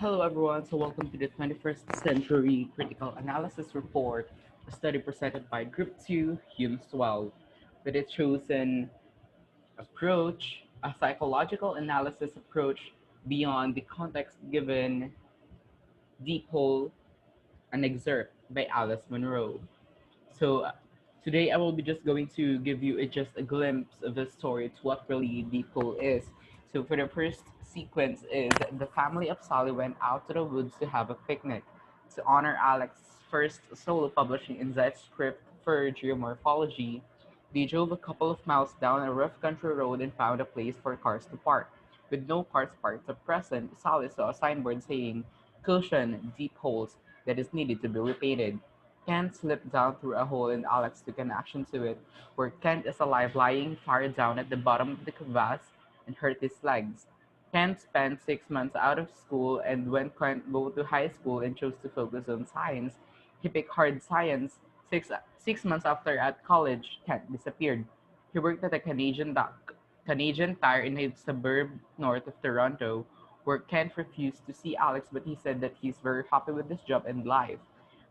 Hello, everyone. So, welcome to the 21st Century Critical Analysis Report, a study presented by Group 2, Humss 12, with a chosen approach, a psychological analysis approach beyond the context given, Deep Hole, an excerpt by Alice Munro. So, today I will be just going to give you just a glimpse of the story to what really Deep Hole is. So, for the first sequence is the family of Sally went out to the woods to have a picnic. To honor Alex's first solo publishing in script for geomorphology, they drove a couple of miles down a rough country road and found a place for cars to park. With no cars parked at present, Sally saw a signboard saying, "Caution, deep holes," that is needed to be repainted. Kent slipped down through a hole and Alex took an action to it, where Kent is alive lying far down at the bottom of the crevasse and hurt his legs. Kent spent 6 months out of school, and when Kent go to high school and chose to focus on science, he picked hard science. Six months after at college, Kent disappeared. He worked at a Canadian Tire in a suburb north of Toronto, where Kent refused to see Alex, but he said that he's very happy with his job and life.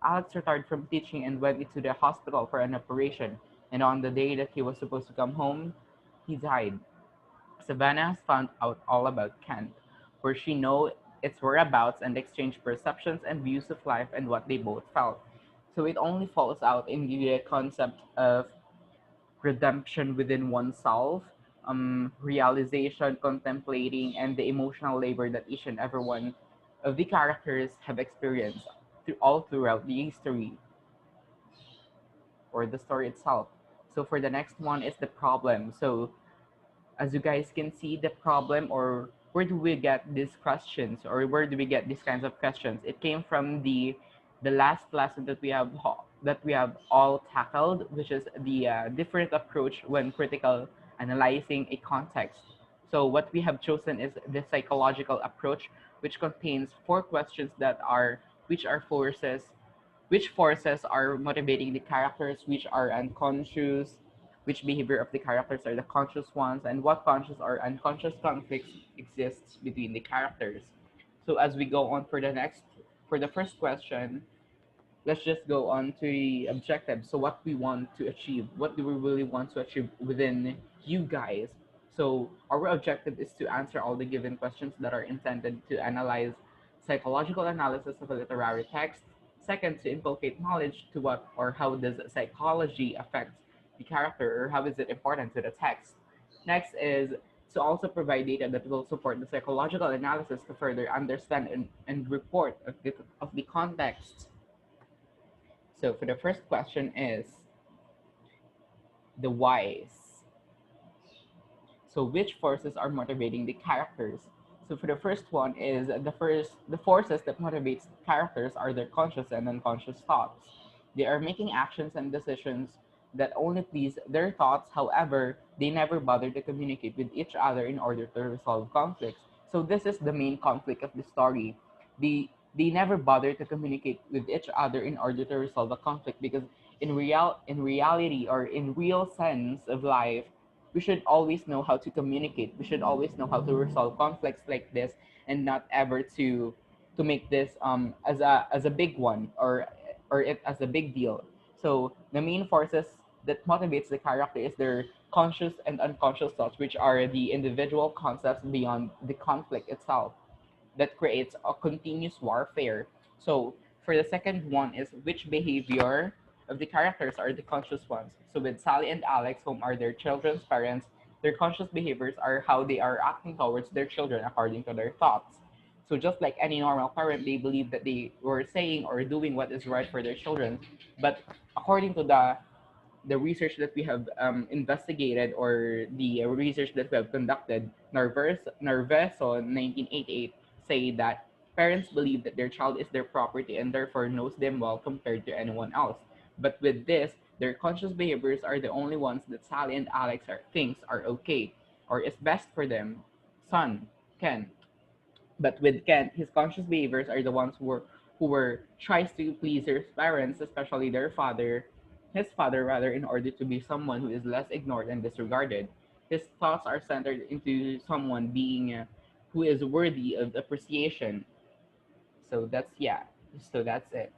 Alex retired from teaching and went into the hospital for an operation, and on the day that he was supposed to come home, he died. Savannah has found out all about Kent, where she know its whereabouts and exchanged perceptions and views of life and what they both felt. So it only falls out in the concept of redemption within oneself, realization, contemplating, and the emotional labor that each and every one of the characters have experienced all throughout the history or the story itself. So for the next one is the problem. So as you guys can see, the problem, or where do we get these questions, or where do we get these kinds of questions? It came from the last lesson that we have all tackled, which is the different approach when critical analyzing a context. So what we have chosen is the psychological approach, which contains four questions that are which are forces which forces are motivating the characters, which are unconscious, which behavior of the characters are the conscious ones, and what conscious or unconscious conflicts exists between the characters. So as we go on for the first question, let's just go on to the objective. So what we want to achieve, what do we really want to achieve within you guys? So our objective is to answer all the given questions that are intended to analyze psychological analysis of a literary text. Second, to inculcate knowledge to what or how does psychology affect the character, or how is it important to the text. Next is to also provide data that will support the psychological analysis to further understand and report of the context. So for the first question is the whys. So which forces are motivating the characters? So for the first one is the forces that motivates characters are their conscious and unconscious thoughts. They are making actions and decisions that only please their thoughts. However, they never bother to communicate with each other in order to resolve conflicts. So this is the main conflict of the story. They never bother to communicate with each other in order to resolve a conflict, because in reality, or in real sense of life, we should always know how to communicate. We should always know how to resolve conflicts like this, and not ever to make this as a big one, or it as a big deal. So the main forces that motivates the character is their conscious and unconscious thoughts, which are the individual concepts beyond the conflict itself, that creates a continuous warfare. So for the second one is which behavior of the characters are the conscious ones. So with Sally and Alex, whom are their children's parents, their conscious behaviors are how they are acting towards their children according to their thoughts. So just like any normal parent, they believe that they were saying or doing what is right for their children. But according to the research that we have investigated, or the research that we have conducted, Narveso 1988 say that parents believe that their child is their property and therefore knows them well compared to anyone else. But with this, their conscious behaviors are the only ones that Sally and Alex thinks are okay or is best for them. Son, Ken. But with Kent, his conscious behaviors are the ones who were tries to please their parents, especially his father rather, in order to be someone who is less ignored and disregarded. His thoughts are centered into someone being who is worthy of appreciation. So that's yeah. So that's it.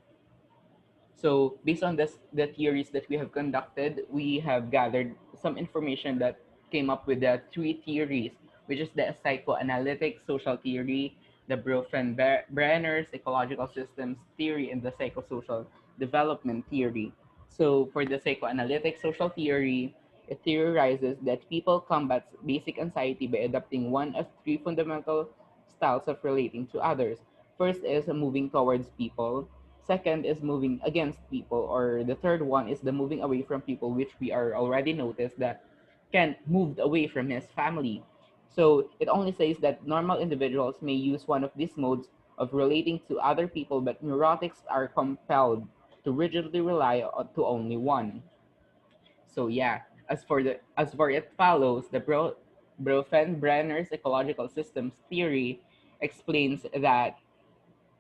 So based on the theories that we have conducted, we have gathered some information that came up with the three theories, which is the psychoanalytic social theory, the Brenner's ecological systems theory, and the psychosocial development theory. So for the psychoanalytic social theory, it theorizes that people combat basic anxiety by adopting one of three fundamental styles of relating to others. First is moving towards people. Second is moving against people, or the third one is the moving away from people, which we are already noticed that Kent moved away from his family. So it only says that normal individuals may use one of these modes of relating to other people, but neurotics are compelled to rigidly rely to only one. So yeah, as for it follows, the Brenner's ecological systems theory explains that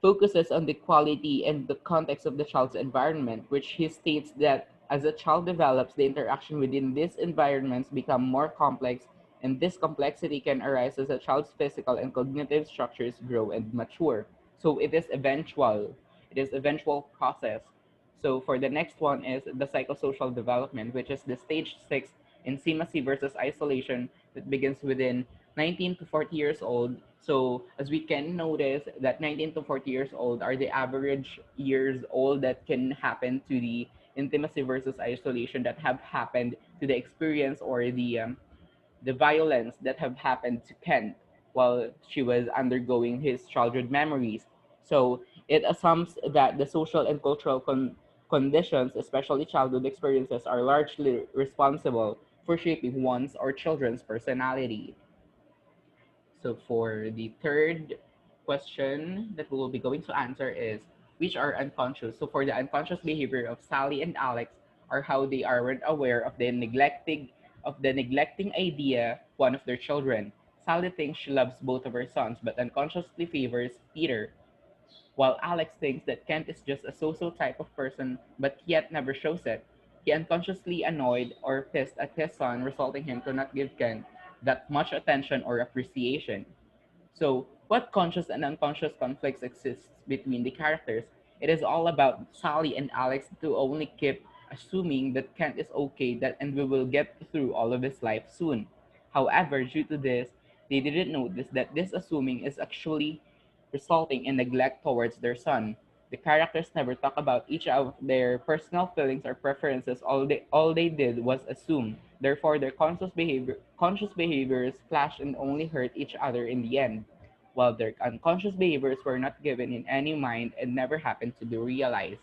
focuses on the quality and the context of the child's environment, which he states that as a child develops, the interaction within these environments become more complex, and this complexity can arise as a child's physical and cognitive structures grow and mature. So it is eventual. It is eventual process. So for the next one is the psychosocial development, which is the stage 6 intimacy versus isolation that begins within 19 to 40 years old. So as we can notice that 19 to 40 years old are the average years old that can happen to the intimacy versus isolation that have happened to the experience or the violence that have happened to Ken while she was undergoing his childhood memories. So it assumes that the social and cultural conditions, especially childhood experiences, are largely responsible for shaping one's or children's personality. So for the third question that we will be going to answer is which are unconscious. So for the unconscious behavior of Sally and Alex are how they aren't aware of the neglecting idea one of their children. Sally thinks she loves both of her sons but unconsciously favors Peter, while Alex thinks that Kent is just a so-so type of person but yet never shows it. He unconsciously annoyed or pissed at his son, resulting him to not give Kent that much attention or appreciation. So, what conscious and unconscious conflicts exists between the characters? It is all about Sally and Alex to only keep assuming that Kent is okay that and we will get through all of his life soon. However, due to this, they didn't notice that this assuming is actually resulting in neglect towards their son. The characters never talk about each of their personal feelings or preferences. All they did was assume. Therefore, their conscious behaviors clashed and only hurt each other in the end, while their unconscious behaviors were not given in any mind and never happened to be realized.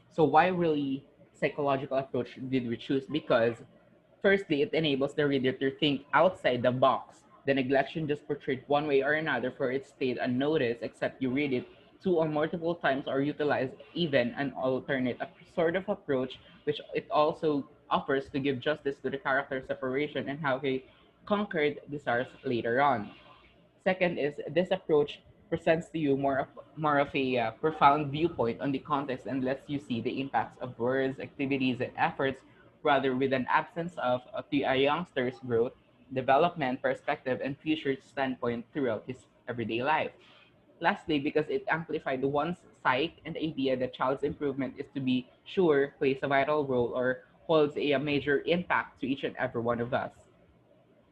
So why really psychological approach did we choose? Because firstly, it enables the reader to think outside the box. The neglection just portrayed one way or another for it stayed unnoticed except you read it two or multiple times or utilize even an alternate sort of approach which it also offers to give justice to the character separation and how he conquered desires later on. Second is this approach presents to you more of a profound viewpoint on the context and lets you see the impacts of words, activities, and efforts rather with an absence of the a youngster's growth, development, perspective, and future standpoint throughout his everyday life. Lastly, because it amplified one's psyche and the idea that child's improvement is to be sure plays a vital role or holds a major impact to each and every one of us.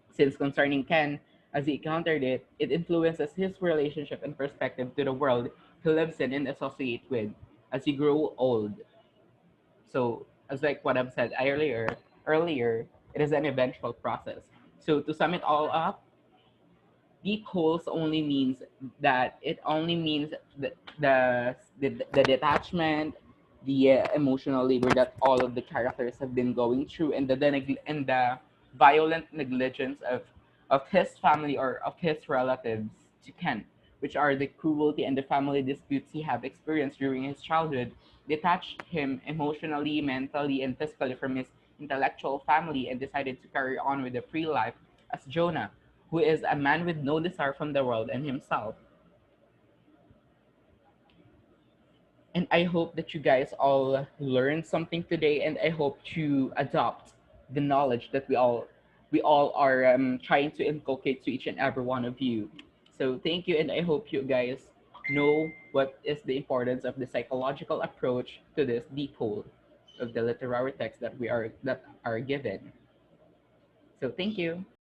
Since concerning Ken, as he countered it, it influences his relationship and perspective to the world he lives in and associates with as he grew old. So, as like what I've said earlier, it is an eventual process. So to sum it all up, deep holes only means that it only means the detachment, the emotional labor that all of the characters have been going through, and and the violent negligence of his family or of his relatives to Kent, which are the cruelty and the family disputes he have experienced during his childhood, detached him emotionally, mentally, and physically from his intellectual family and decided to carry on with a free life as Jonah, who is a man with no desire from the world and himself. And I hope that you guys all learned something today, and I hope to adopt the knowledge that we all are trying to inculcate to each and every one of you. So thank you, and I hope you guys know what is the importance of the psychological approach to this deep hole of the literary text that are given. So thank you.